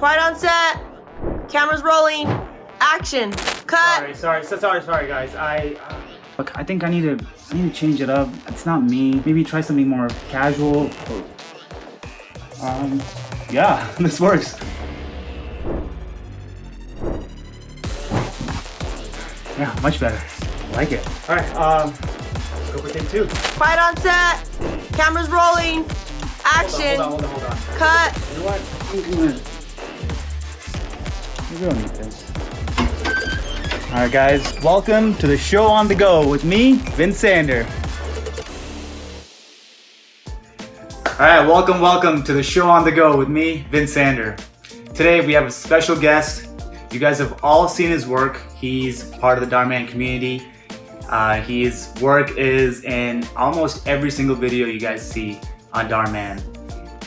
Quiet on set. Cameras rolling. Action. Cut. Sorry, guys. Look, I think I need to change it up. It's not me. Maybe try something more casual. Yeah, this works. Yeah, much better. I like it. All right, let's go for take 2. Quiet on set. Cameras rolling. Action. Hold on. Cut. You know what? I'm gonna... Maybe I don't need this. Alright guys, welcome to the show on the go with me, Vinn Sander. Alright, welcome to the show on the go with me, Vinn Sander. Today we have a special guest. You guys have all seen his work. He's part of the Dhar Mann community. His work is in almost every single video you guys see on Dhar Mann.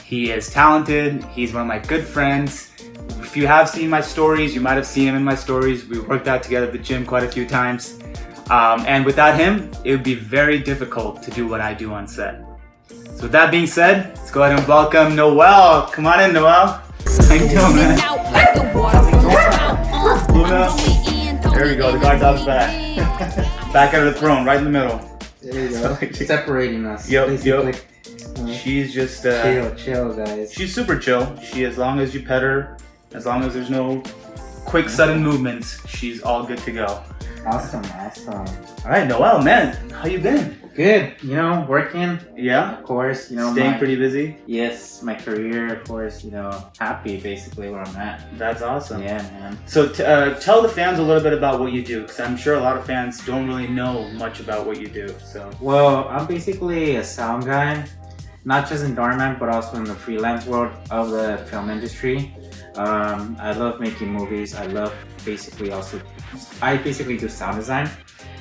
He is talented. He's one of my good friends. If you have seen my stories, you might have seen him in my stories. We worked out together at the gym quite a few times. And without him, it would be very difficult to do what I do on set. So with that being said, let's go ahead and welcome Noel. Come on in, Noel. How you doing, man? Luna. There we go, the guard dog's back. Back out of the throne, right in the middle. There you go. Separating us. Yep. She's just chill, guys. She's super chill. As long as you pet her, as long as there's no quick sudden movements, she's all good to go. Awesome. All right, Noel, man, how you been? Good. Working. Yeah. Of course. Staying pretty busy. Yes, my career. Of course. Happy basically where I'm at. That's awesome. Yeah, man. So tell the fans a little bit about what you do, because I'm sure a lot of fans don't really know much about what you do. So. Well, I'm basically a sound guy. Not just in Dhar Mann, but also in the freelance world of the film industry. I love making movies. I basically do sound design.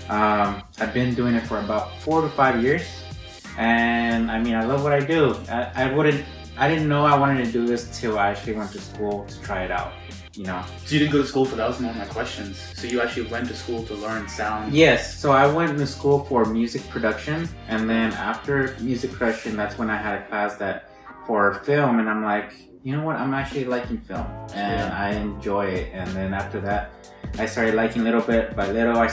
I've been doing it for about 4 to 5 years. And I love what I do. I didn't know I wanted to do this till I actually went to school to try it out. So you didn't go to school for that? Was one of my questions. So you actually went to school to learn sound? Yes, so I went to school for music production, and then after music production, that's when I had a class for film, and I'm like, you know what, I'm actually liking film, and I enjoy it. And then after that, I started liking little bit by little. I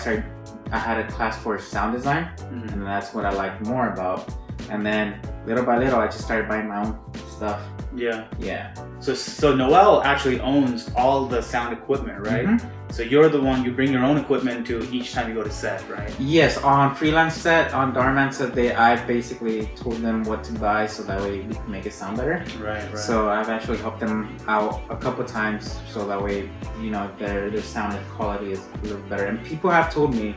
had a class for sound design, and that's what I liked more about. And then little by little, I just started buying my own stuff. Yeah. So Noel actually owns all the sound equipment, right? So you're the one, you bring your own equipment to each time you go to set, right? Yes, on freelance set, on Dhar Mann set, I basically told them what to buy so that way we can make it sound better. Right. So I've actually helped them out a couple times so that way, their sound quality is a little better. And people have told me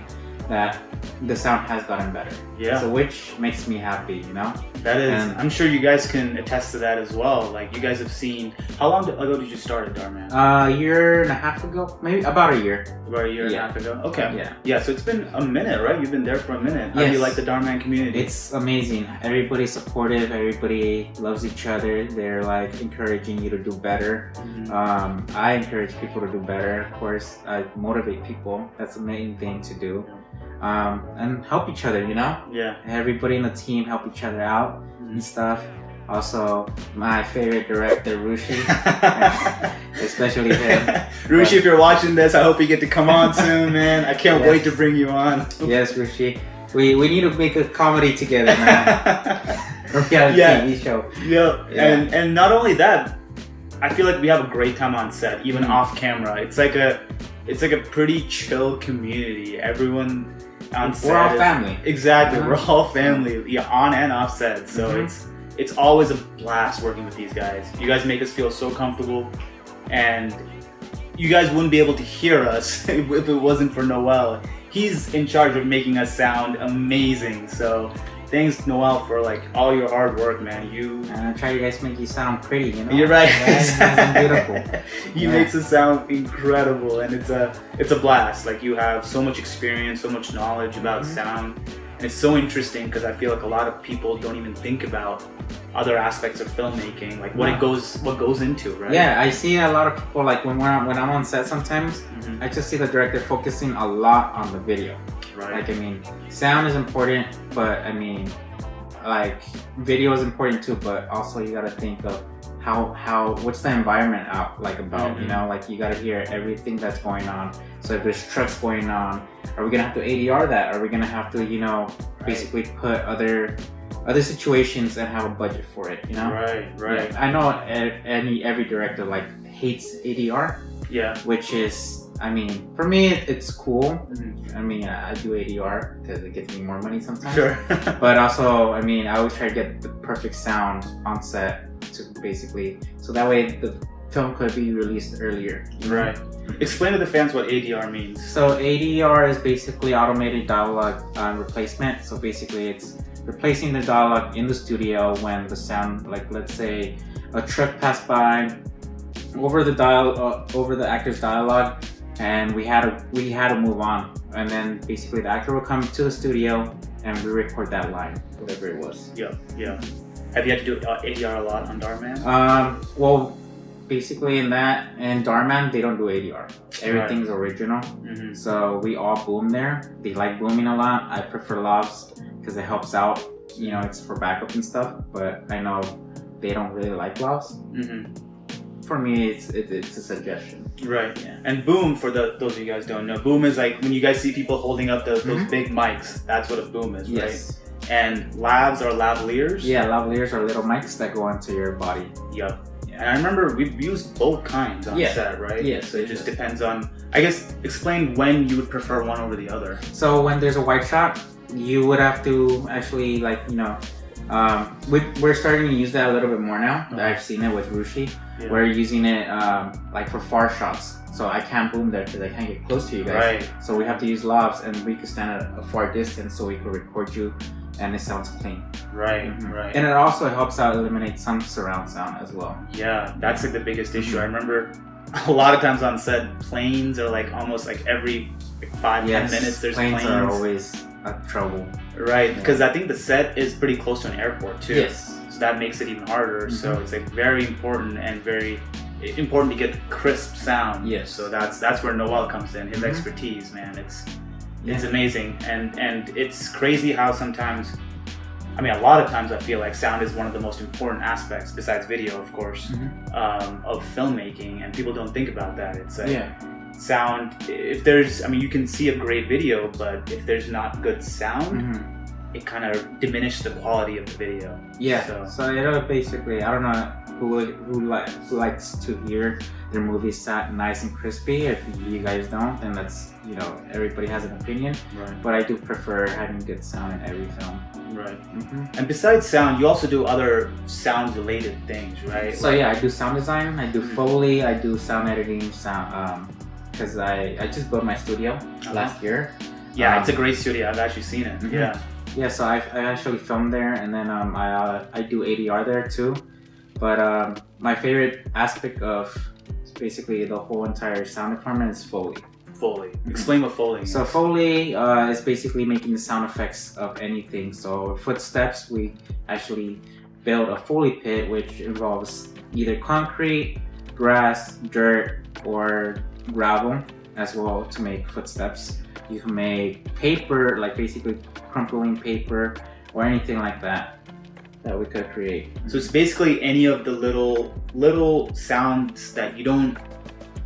that the sound has gotten better. Yeah. So which makes me happy, That is, and I'm sure you guys can attest to that as well. Like you guys have seen, how long ago did you start at Dhar Mann? A year and a half ago, maybe about a year. About a year and a half ago? Okay. Yeah. So it's been a minute, right? You've been there for a minute. How Yes. do you like the Dhar Mann community? It's amazing. Everybody's supportive. Everybody loves each other. They're like encouraging you to do better. I encourage people to do better. Of course, I motivate people. That's the main thing to do. And help each other, Yeah. Everybody in the team help each other out and stuff. Also, my favorite director, Rushi, especially him. Rushi, if you're watching this, I hope you get to come on soon, man. I can't wait to bring you on. Yes, Rushi. We need to make a comedy together, man. TV show. Yeah. And not only that, I feel like we have a great time on set, even off camera. It's like a pretty chill community. Everyone on set. We're all family. Exactly. We're all family, on and off set. So it's always a blast working with these guys. You guys make us feel so comfortable, and you guys wouldn't be able to hear us if it wasn't for Noel. He's in charge of making us sound amazing. So thanks, Noel, for all your hard work, man. And I try to make you sound pretty, You're right. Beautiful. He makes us sound incredible, and it's a blast. You have so much experience, so much knowledge about sound, and it's so interesting because I feel like a lot of people don't even think about other aspects of filmmaking, what goes into, right? Yeah, I see a lot of people when I'm on set sometimes. I just see the director focusing a lot on the video. Right. Sound is important, but video is important too. But also you gotta think of what's the environment out like about, Mm-hmm. you know, like you gotta hear everything that's going on. So if there's trucks going on, are we gonna have to ADR that? Are we gonna have to, you know, basically put other situations and have a budget for it, you know? Right. Yeah, I know every director like hates ADR, Yeah. which is, I mean, for me it's cool. Mhm. I mean, I do ADR because it gets me more money sometimes. Sure. But also, I mean, I always try to get the perfect sound on set to basically, so that way the film could be released earlier. Right. Explain to the fans what ADR means. So ADR is basically automated dialogue replacement. So basically it's replacing the dialogue in the studio when the sound, like let's say a truck passed by over the actor's dialogue, and we had to move on, and then basically the actor will come to the studio and re-record that line, whatever it was. Yeah. Have you had to do ADR a lot on Dhar Mann? Well, basically in Dhar Mann they don't do ADR. Everything's original. Mm-hmm. So we all boom there. They like booming a lot. I prefer lavs because it helps out. You know, it's for backup and stuff. But I know they don't really like lavs. Mm-hmm. For me, it's a suggestion. Right. Yeah. And boom, for those of you guys don't know, boom is like when you guys see people holding up those big mics. That's what a boom is, right? Yes. And lavs are lavaliers. Yeah, lavaliers are little mics that go onto your body. Yep. And I remember we've used both kinds on set, right? Yeah, So it just depends on, I guess, explain when you would prefer one over the other. So when there's a wide shot, you would have to actually, like, you know, we're starting to use that a little bit more now. Uh-huh. I've seen it with Rushi. Yeah. We're using it like for far shots. So I can't boom there because I can't get close to you guys. Right. So we have to use lavs, and we can stand at a far distance so we can record you and it sounds clean. Right. And it also helps out eliminate some surround sound as well. Yeah, that's like the biggest issue. I remember a lot of times on set, planes are like almost like every 5-10 minutes there's planes. Are always a trouble. Right, because I think the set is pretty close to an airport too. Yes. So that makes it even harder. So it's like very important and very important to get crisp sound. Yes. So that's where Noel comes in. His expertise, man. It's amazing, and it's crazy how sometimes, I mean, a lot of times I feel like sound is one of the most important aspects, besides video, of course, of filmmaking, and people don't think about that. It's like sound, if there's, I mean, you can see a great video, but if there's not good sound, it kind of diminishes the quality of the video. Yeah, so it'll basically, I don't know who likes to hear their movies sound nice and crispy. If you guys don't, then that's, you know, everybody has an opinion. Right. But I do prefer having good sound in every film. Right. And besides sound, you also do other sound related things, right? So yeah, I do sound design, I do Foley, I do sound editing, sound, because I just built my studio last year. Yeah, it's a great studio. I've actually seen it. Yeah. Yeah, so I actually filmed there, and then I do ADR there too. But my favorite aspect of basically the whole entire sound department is Foley. Foley. Explain what Foley is. So Foley is basically making the sound effects of anything. So footsteps, we actually build a Foley pit, which involves either concrete, grass, dirt, or gravel as well to make footsteps. You can make paper, like basically crumpling paper or anything like that we could create. So it's basically any of the little sounds that you don't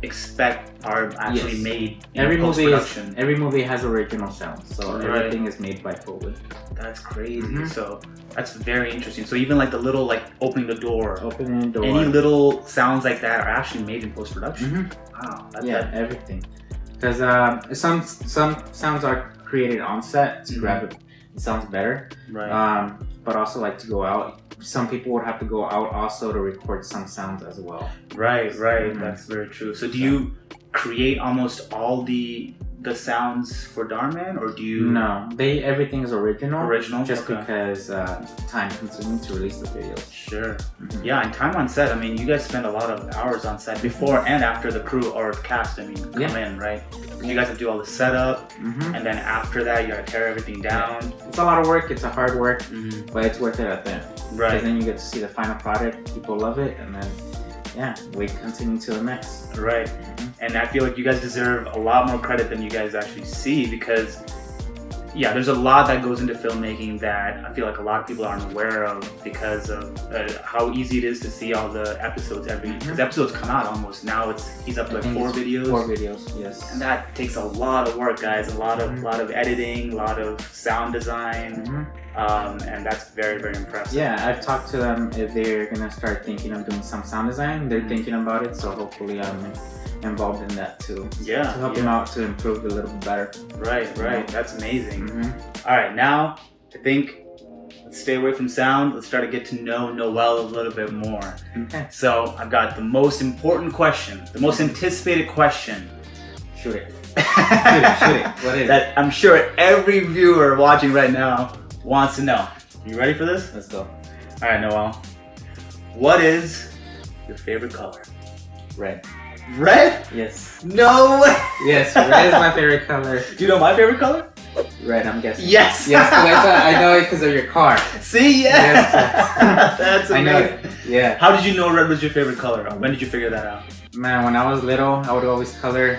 expect are actually made in post-production. Every movie has original sounds, so everything is made by Foley. That's crazy. So that's very interesting. So even like the little, like opening the door, any little sounds like that are actually made in post-production. Wow. Everything. Because some sounds are created on set to grab it. It sounds better. Right. But also like to go out. Some people would have to go out also to record some sounds as well. Right. That's very true. So do you create almost all the sounds for Dhar Mann, or do you? No, everything is original. Just Okay. because time consuming to release the videos. Sure. Yeah, and time on set. I mean, you guys spend a lot of hours on set before and after the crew or the cast. I mean, come in, right? You guys have to do all the setup, and then after that, you gotta tear everything down. It's a lot of work. It's a hard work, but it's worth it at the end. Right. Because then you get to see the final product. People love it, and then we continue to the next. Right. And I feel like you guys deserve a lot more credit than you guys actually see, because yeah, there's a lot that goes into filmmaking that I feel like a lot of people aren't aware of because of how easy it is to see all the episodes because episodes come out almost now. He's up to like 4 videos. 4 videos, yes. And that takes a lot of work, guys. A lot of editing, a lot of sound design, and that's very, very impressive. Yeah, I've talked to them if they're gonna start thinking of doing some sound design. They're thinking about it, so hopefully I'm involved in that too. Yeah, to help them out to improve a little bit better. Right. That's amazing. All right, now I think let's stay away from sound. Let's try to get to know Noel a little bit more. Okay. So I've got the most important question, the most anticipated question. Shoot it. Shoot it. What is it? That I'm sure every viewer watching right now wants to know. You ready for this? Let's go. All right, Noel. What is your favorite color? Red. Red? Yes. No way. Yes, red is my favorite color. Do you know my favorite color? Red, I'm guessing. Yes. Yes, because I know it because of your car. See, yeah. Yes. That's I amazing. know it. Yeah. How did you know red was your favorite color? When did you figure that out? Man, when I was little, I would always color,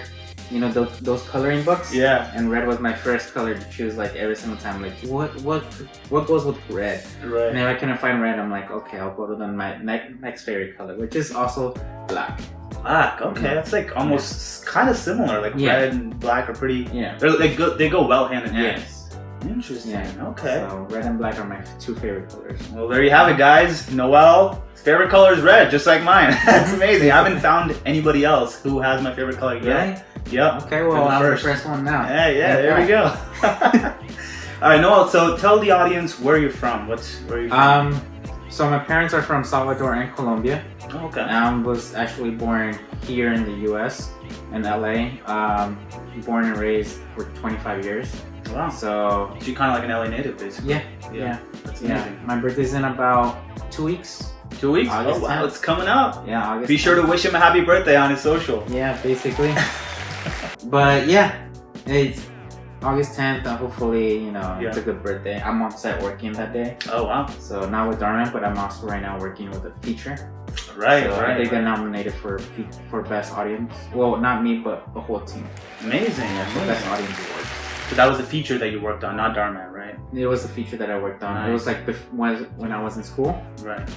those coloring books. Yeah. And red was my first color to choose, like every single time. Like, what goes with red? Right. And if I couldn't find red, I'm like, okay, I'll go to my next favorite color, which is also black. Black. Okay, that's like almost kind of similar. Like red and black are pretty. Yeah. They go well hand in hand. Yes. Interesting. Yeah. Okay. So red and black are my 2 favorite colors. Well, there you have it, guys. Noel's favorite color is red, just like mine. That's amazing. I haven't found anybody else who has my favorite color yet. Really? Yep. Okay, well, I'm the first one now. Yeah, there we go. All right, Noel, so tell the audience where you're from. Where are you from? So my parents are from Salvador and Colombia. Oh, okay. I was actually born here in the U.S. in LA. Born and raised for 25 years. Wow. So you're kind of like an LA native, basically. Yeah. That's amazing. My birthday's in about 2 weeks. 2 weeks? August oh, wow. 10th. It's coming up. Yeah, August Be sure 10th. to wish him a happy birthday on his social. Yeah, basically. But yeah, it's August 10th. Hopefully, it's a good birthday. I'm on set working that day. Oh, wow. So not with Dhar Mann, but I'm also right now working with a feature. Right, so right. They got nominated for best audience. Well, not me, but the whole team. Amazing. For best audience award. So that was a feature that you worked on, not Dhar Mann, right? It was a feature that I worked on. Nice. It was like when I was in school. Right.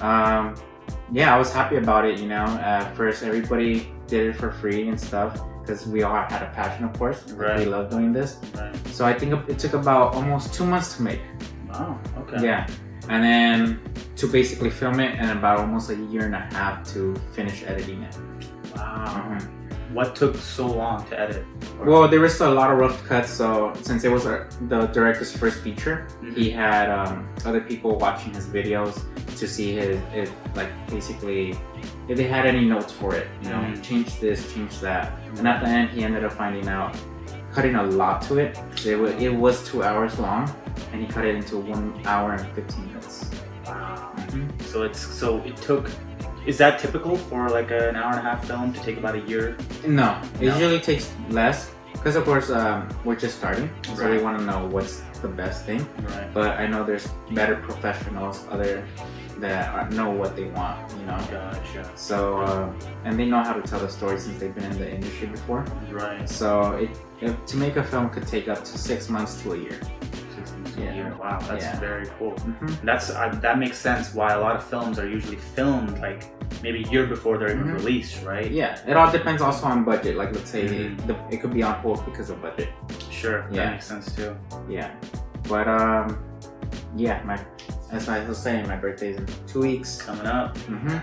Yeah, I was happy about it. At first everybody did it for free and stuff because we all had a passion, of course. Right. We love doing this. Right. So I think it took about almost 2 months to make. Wow. Okay. Yeah. And then to basically film it, and about almost a year and a half to finish editing it. Wow. What took so long to edit? Well, there was a lot of rough cuts, so since it was the director's first feature, he had other people watching his videos to see basically if they had any notes for it, change this, change that. And at the end, he ended up finding out, cutting a lot to it. It was 2 hours long, and he cut it into 1 hour and 15 minutes. Wow. So it took. Is that typical for like an hour and a half film to take about a year? No, it usually takes less because of course we're just starting, so we want to know what's the best thing. Right. But I know there's better professionals that know what they want, Gotcha. So and they know how to tell the story since they've been in the industry before. Right. So to make a film could take up to 6 months to a year. Wow, that's very cool. That makes sense why a lot of films are usually filmed like maybe a year before they're even released, right? Yeah, it all depends also on budget. Like let's say it could be on hold because of budget. Sure, that makes sense too. Yeah, but as I was saying, my birthday's in 2 weeks. Coming up.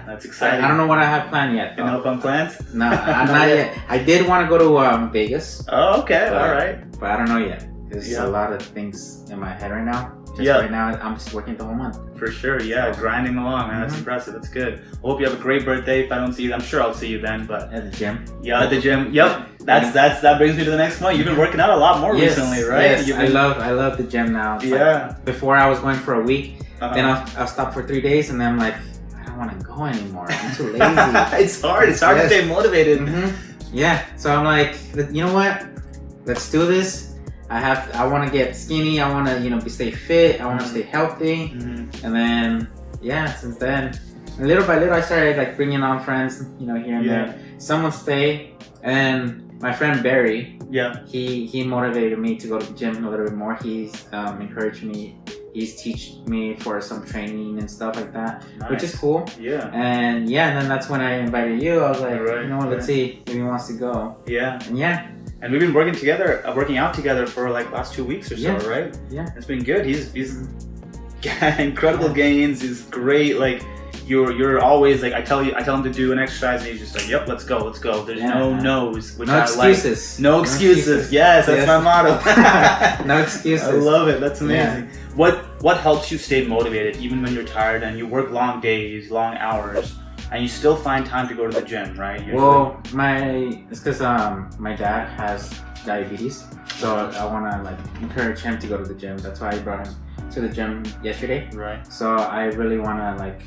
That's exciting. I don't know what I have planned yet. No fun plans? No, not yet. I did want to go to Vegas. Oh, okay, all right. But I don't know yet. There's a lot of things in my head right now. Right now, I'm just working the whole month. For sure, grinding along, man. That's impressive. That's good. I hope you have a great birthday. If I don't see you, I'm sure I'll see you then. But at the gym. Yeah, at the gym. Yep. That brings me to the next point. You've been working out a lot more recently, right? Yes, I love the gym now. It's like before I was going for a week, then I'll stop for 3 days, and then I'm like, I don't want to go anymore. I'm too lazy. It's hard to stay motivated. Yeah. So I'm like, you know what? Let's do this. I want to get skinny. I want to, stay fit. I want to stay healthy. And then, since then, little by little, I started like bringing on friends, here and there. someone stay. And my friend Barry, Yeah. he motivated me to go to the gym a little bit more. He's encouraged me. He's teaching me for some training and stuff like that, which is cool. Yeah. And then that's when I invited you. I was like, Right, you know what, let's see if he wants to go. Yeah. And yeah. And we've been working out together for like last 2 weeks or so, right? Yeah. It's been good. He's incredible gains. He's great. Like you're always like I tell him to do an exercise and he's just like, yep, let's go. There's no no's, which I excuses. like. No excuses. Yes, that's my motto. No excuses. I love it. That's amazing. Yeah. What helps you stay motivated even when you're tired and you work long days, long hours, and you still find time to go to the gym, right? Well, it's because my dad has diabetes, so I want to like encourage him to go to the gym. That's why I brought him to the gym yesterday. Right. So I really want to like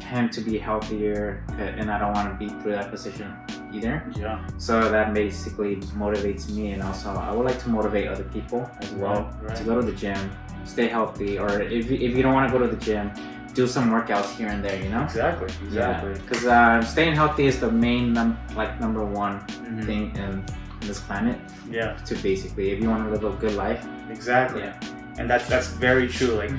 him to be healthier, and I don't want to be through that position either. Yeah. So that basically motivates me, and also I would like to motivate other people as well to go to the gym, stay healthy, or if you don't want to go to the gym, do some workouts here and there, you know? Exactly. Because staying healthy is the main number one thing in this planet. Yeah. To basically, if you want to live a good life. Exactly. Yeah. And that's very true. Like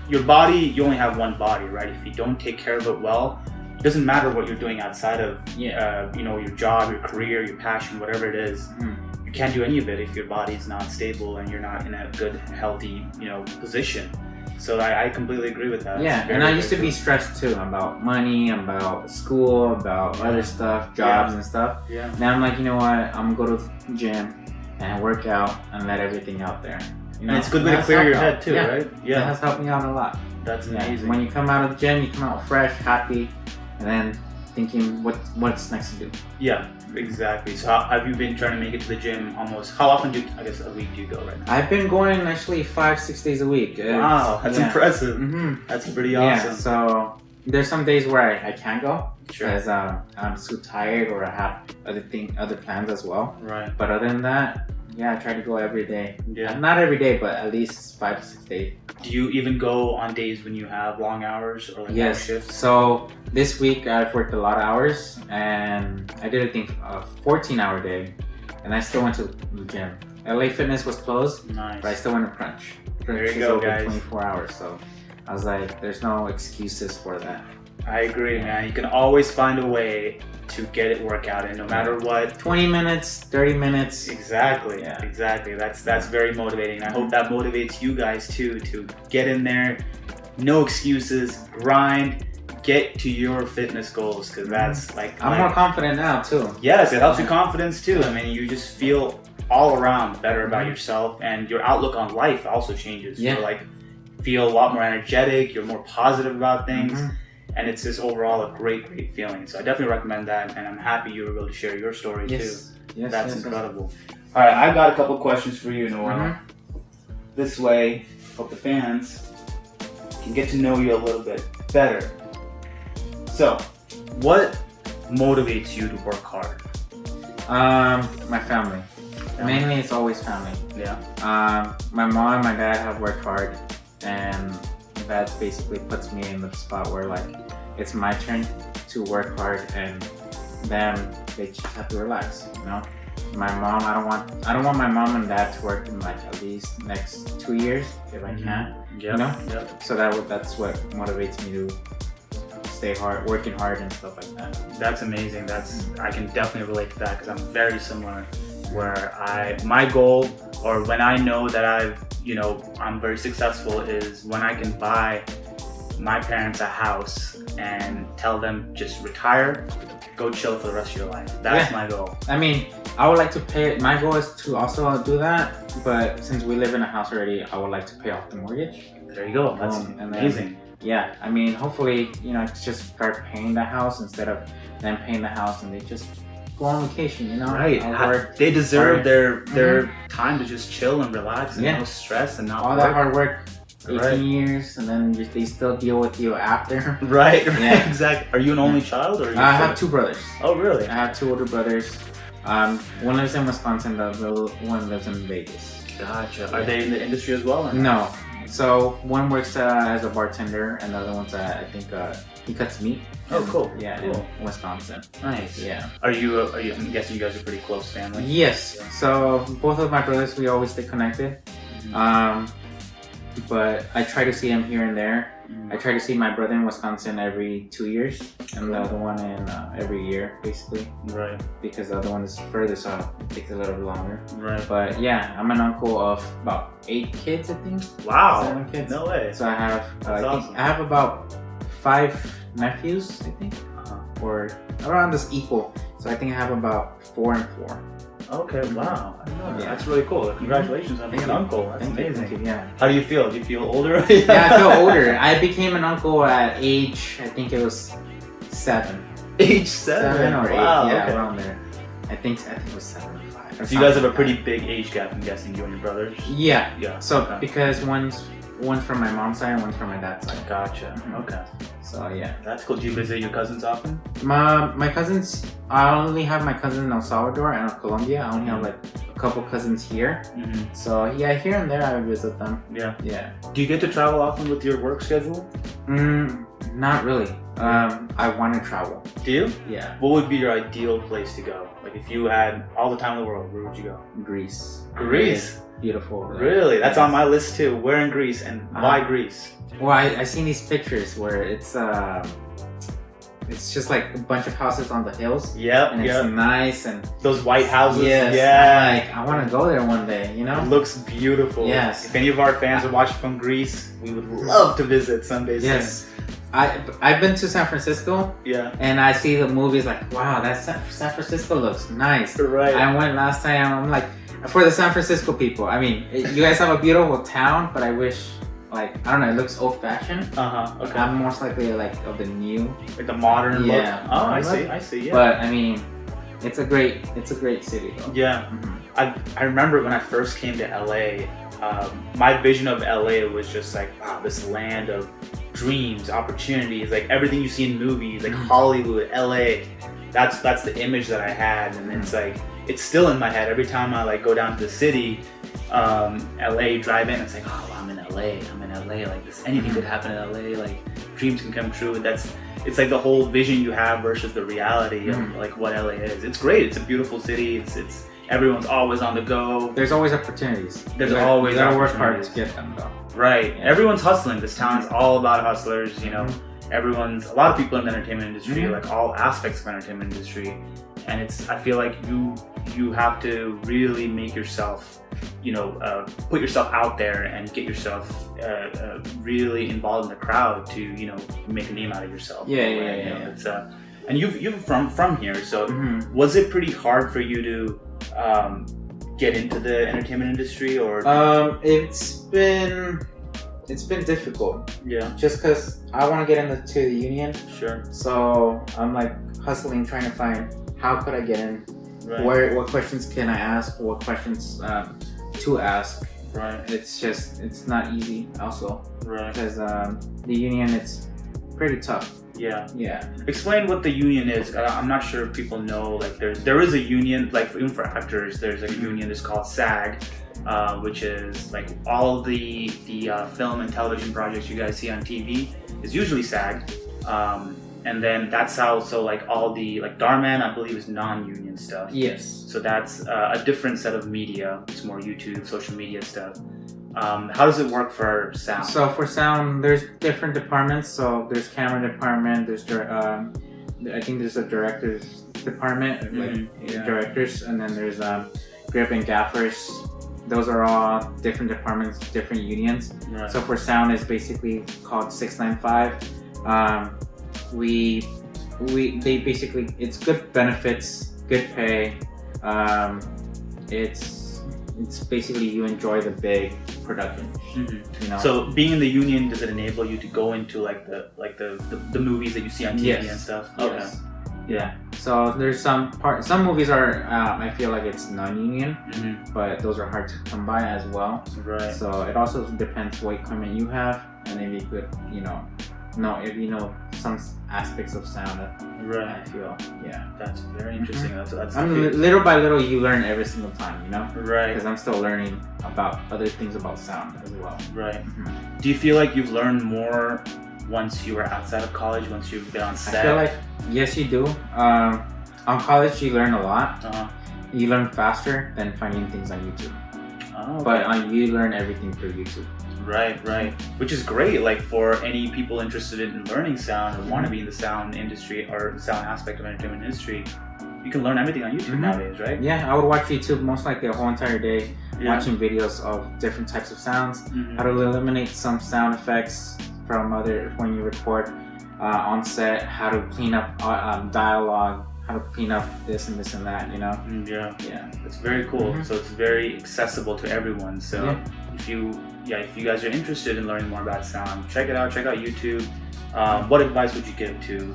your body, you only have one body, right? If you don't take care of it well, it doesn't matter what you're doing outside of your job, your career, your passion, whatever it is. You can't do any of it if your body's not stable and you're not in a good, healthy, position. So I completely agree with that. Yeah, and I used to be stressed too about money, about school, about other stuff, jobs and stuff. Yeah. Now I'm like, you know what? I'm gonna go to the gym and work out and let everything out there. You know? And it's a good way to clear your head too, yeah. right? Yeah. That has helped me out a lot. That's amazing. When you come out of the gym, you come out fresh, happy, and then thinking what's next to do. Yeah, exactly. So how have you been trying to make it to the gym almost? How often a week do you go right now? I've been going actually 5-6 days a week. Wow, that's impressive. That's pretty awesome. Yeah, so there's some days where I can't go Sure. because I'm too tired or I have other plans as well. Right. But other than that, I try to go every day. Yeah. Not every day, but at least 5 to 6 days. Do you even go on days when you have long hours or like long shifts? So this week I've worked a lot of hours and I did a 14-hour day and I still went to the gym. LA Fitness was closed, Nice. but I still went to Crunch. There you is go, open guys. 24 hours, so I was like, there's no excuses for that. I agree, man. You can always find a way to get it workout in no matter what. 20 minutes, 30 minutes. Exactly. Yeah. Exactly. That's very motivating. I hope that motivates you guys too to get in there, no excuses, grind, get to your fitness goals because that's I'm more confident now too. Yes, it helps your confidence too. I mean, you just feel all around better about yourself and your outlook on life also changes. Yeah. You're like feel a lot more energetic, you're more positive about things. And it's just overall a great feeling. So I definitely recommend that, and I'm happy you were able to share your story too. Yes, That's incredible. All right, I've got a couple questions for you, Noel. This way, hope the fans can get to know you a little bit better. So, what motivates you to work hard? My family. Mainly, it's always family. Yeah. My mom and my dad have worked hard, and that basically puts me in the spot where like it's my turn to work hard, and them they just have to relax. My mom, I don't want my mom and dad to work in like at least next 2 years if I can. Yep. So that's what motivates me to stay working hard and stuff like that. That's amazing. I can definitely relate to that because I'm very similar. Where my goal, or when I know that I'm very successful, is when I can buy my parents a house and tell them just retire, go chill for the rest of your life. That's my goal. I mean, I would like to pay. My goal is to also do that, but since we live in a house already, I would like to pay off the mortgage. There you go. That's amazing. Yeah, I mean, hopefully, just start paying the house instead of them paying the house, and they just go on vacation, Right. They deserve their time to just chill and relax and no stress and not all work. that hard work, 18 years, and then they still deal with you after. Right. Exactly. Are you an only child, or? I have 2 brothers. Oh, really? I have 2 older brothers. One lives in Wisconsin, the little one lives in Vegas. Gotcha. Are they in the industry as well? Or no. So one works as a bartender, and the other one's at, I think, he cuts meat. Oh, cool. Yeah, Cool. in Wisconsin. Nice. Yeah. Are you? I'm guessing you guys are pretty close family. Yes. So both of my brothers, we always stay connected. But I try to see him here and there. I try to see my brother in Wisconsin every 2 years, and the other one in every year, basically. Right. Because the other one is further, so it takes a little bit longer. Right. But yeah, I'm an uncle of about 8 kids, I think. Wow. 7 kids. No way. So I have, That's awesome. I have about 5 nephews, I think, or around this equal. So I think I have about 4 and 4. Okay. Wow. I know. Yeah. That's really cool. Congratulations on being an uncle. That's amazing. Thank you, yeah. How do you feel? Do you feel older? Yeah, I feel older. I became an uncle at age, I think it was 7. Age 7 or 8, wow, yeah, okay. around there. I think it was 7 or 5. Or So you guys have a something pretty like big age gap, I'm guessing, you and your brothers? that. Yeah. Yeah. So okay. because one's from my mom's side and one's from my dad's side. Gotcha. Okay. So yeah. That's cool. Do you visit your cousins often? My cousins, I only have my cousin in El Salvador and Colombia. I only have like a couple cousins here. Mm-hmm. So yeah, here and there I visit them. Yeah. Yeah. Do you get to travel often with your work schedule? Not really. I want to travel. Do you? Yeah. What would be your ideal place to go? Like if you had all the time in the world, where would you go? Greece. Greece? Beautiful. Really? That's on my list too. Where in Greece and why Greece? Well, I seen these pictures where it's just like a bunch of houses on the hills. Yep. And it's nice and Those white houses. yes, Yeah. I want to go there one day. You know. It looks beautiful. Yes. If any of our fans are watching from Greece, we would love to visit someday soon. Yes. I've been to San Francisco. Yeah. And I see the movies like, wow, that San Francisco looks nice. Right. I went last time. I'm like, for the San Francisco people. I mean, you guys have a beautiful town, but I wish, like, I don't know, it looks old-fashioned. Okay. I'm most likely like of the new. Like the modern Yeah. look. Oh, I see. I see. Yeah. But I mean, it's a great city though. Yeah. Mhm. I remember when I first came to LA, my vision of LA was just like, wow, this land of dreams, opportunities, like everything you see in movies, like Hollywood, LA. That's the image that I had, and it's like it's still in my head every time I like go down to the city, LA, drive in. It's like, oh, I'm in LA. Like this, anything could happen in LA. Like dreams can come true. And it's like the whole vision you have versus the reality of like what LA is. It's great. It's a beautiful city. It's everyone's always on the go. There's always opportunities. There's always you gotta work hard opportunities. to get them though. Right. Yeah. Everyone's hustling. This town is all about hustlers, you know. A lot of people in the entertainment industry, like all aspects of entertainment industry. And I feel like you have to really make yourself, put yourself out there and get yourself really involved in the crowd to, make a name out of yourself. Yeah. It's, and you're from here, so was it pretty hard for you to get into the entertainment industry, or? It's been difficult. Yeah. Just because I want to get into the union. Sure. So I'm like hustling, trying to find how could I get in. Right. What questions can I ask? What questions to ask? Right. It's not easy also. Right. Because the union, it's pretty tough. Yeah. Yeah. Explain what the union is. I'm not sure if people know. Like, there is a union. Like, even for actors, there's a union that's called SAG, which is like all the film and television projects you guys see on TV is usually SAG. And then that's how. So like all the Dhar Mann, I believe, is non-union stuff. Yes. So that's a different set of media. It's more YouTube, social media stuff. How does it work for sound? So for sound, there's different departments. So there's camera department. There's I think there's a director's department, directors, and then there's grip and gaffers. Those are all different departments, different unions. Right. So for sound, it's basically called 695. They basically, it's good benefits, good pay. It's basically you enjoy the big production. So being in the union, does it enable you to go into the movies that you see on TV and stuff? Okay. Yes. Yeah. So there's some movies are I feel like it's non-union, but those are hard to come by as well. Right. So it also depends what equipment you have, and if you could, if you know some aspects of sound. Right. I feel, yeah. That's very interesting. That's little by little you learn every single time, Right. Because I'm still learning about other things about sound as well. Right. Do you feel like you've learned more once you were outside of college, once you've been on set? I feel like, yes, you do. On college, you learn a lot. You learn faster than finding things on YouTube. Oh, okay. But you learn everything through YouTube. Right. Which is great, like for any people interested in learning sound or want to be in the sound industry or the sound aspect of entertainment industry. You can learn everything on YouTube nowadays, right? Yeah, I would watch YouTube most likely a whole entire day, watching videos of different types of sounds, how to eliminate some sound effects from when you record on set, how to clean up dialogue, how to clean up this and this and that, you know? Yeah, it's very cool. So it's very accessible to everyone. So if you guys are interested in learning more about sound, check it out. Check out YouTube. What advice would you give to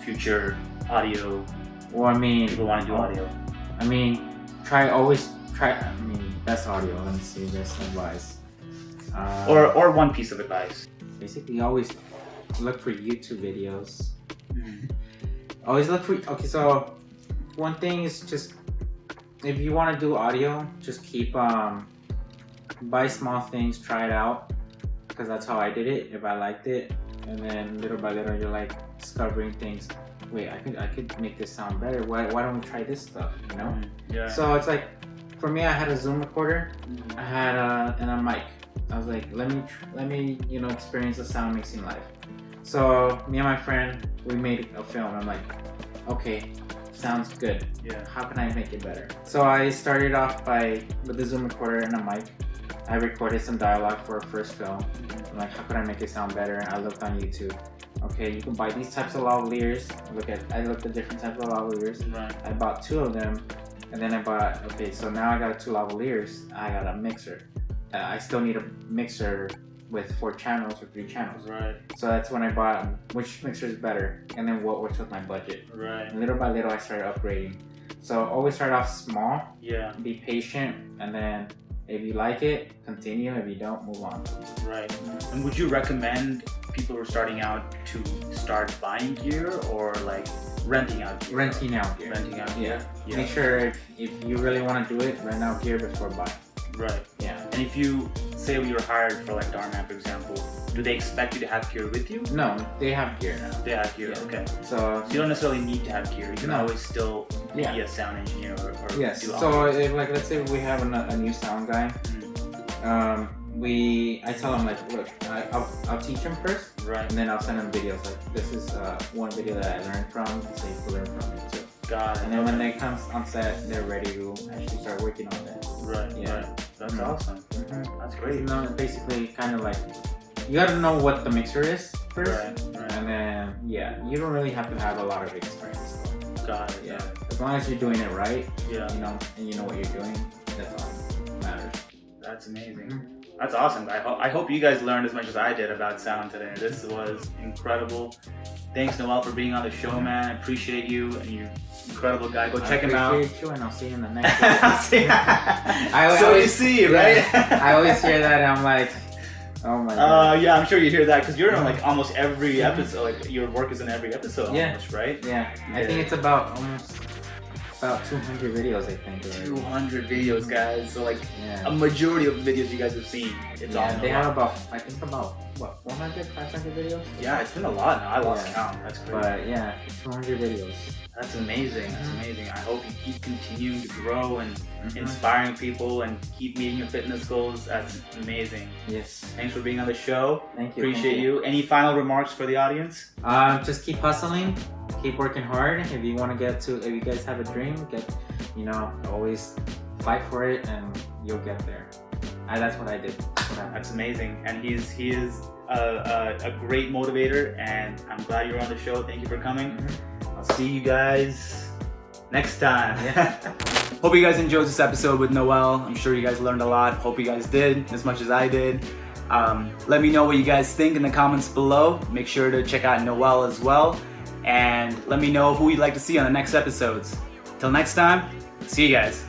future audio? Well, I mean, people want to do audio. I mean, best audio. Let me see, best advice. Or one piece of advice. Basically, always look for YouTube videos. Always look for. Okay, so one thing is just if you want to do audio, just keep buy small things, try it out, because that's how I did it. If I liked it, and then little by little, you're like discovering things. Wait, I could make this sound better. Why don't we try this stuff? You know? Yeah. So it's like, for me, I had a Zoom recorder. I had and a mic. I was like, let me experience the sound mixing live. So me and my friend, we made a film. I'm like, okay, sounds good. Yeah. How can I make it better? So I started off with the Zoom recorder and a mic. I recorded some dialogue for a first film. I'm like, how could I make it sound better? I looked on YouTube. Okay, you can buy these types of lavaliers. I looked at different types of lavaliers. Right. I bought 2 of them, and then I bought. Okay, so now I got 2 lavaliers. I got a mixer. I still need a mixer with 4 channels or 3 channels. Right. So that's when I bought which mixer is better, and then what works with my budget. Right. And little by little, I started upgrading. So always start off small. Yeah. Be patient, and then if you like it, continue. If you don't, move on. Right. And would you recommend people who are starting out to start buying gear or like renting out gear? Renting out gear. Yeah. Make sure if you really want to do it, rent out gear before buying. Right. Yeah. And if you say you were hired for like Dhar Mann, for example, do they expect you to have gear with you? No, they have gear now. They have gear. Yeah. Okay. So you don't necessarily need to have gear. You can always still be a sound engineer or yes. do So if, like, let's say we have a new sound guy, I tell him like, look, I'll teach him first, right, and then I'll send him videos. Like, this is one video that I learned from, so you can learn from it too. Got it. And then when they come on set, they're ready to actually start working on that. Right. Yeah. Right. That's awesome. That's great. No, basically, kind of like, you gotta know what the mixer is first, Right. and then you don't really have to have a lot of experience. Got it. Yeah, as long as you're doing it right, Yeah. you know, and you know what you're doing, that's all that matters. That's amazing. That's awesome. I hope you guys learned as much as I did about sound today. This was incredible. Thanks, Noel, for being on the show, man. I appreciate you, and you're an incredible guy. Go check him out. I appreciate you, and I'll see you in the next video. So you see, right? I always hear that, and I'm like, oh my god. Yeah, I'm sure you hear that because you're in like almost every episode. Like your work is in every episode, almost, right? Yeah. I think it's about 200 videos, I think. Already. 200 videos, guys. So like a majority of the videos you guys have seen, it's all. They have about 400, 500 videos. Yeah, it's been a lot now. I lost count. That's crazy. But yeah, 200 videos. That's amazing. That's amazing. I hope you keep continuing to grow and inspiring people and keep meeting your fitness goals. That's amazing. Yes. Thanks for being on the show. Thank you. Appreciate you. Any final remarks for the audience? Just keep hustling. Keep working hard. If you want to if you guys have a dream, always fight for it and you'll get there. That's what I did. That's amazing. And he is a great motivator, and I'm glad you're on the show. Thank you for coming. I'll see you guys next time. Hope you guys enjoyed this episode with Noel. I'm sure you guys learned a lot. Hope you guys did as much as I did. Let me know what you guys think in the comments below. Make sure to check out Noel as well. And let me know who you'd like to see on the next episodes. Till next time, see you guys.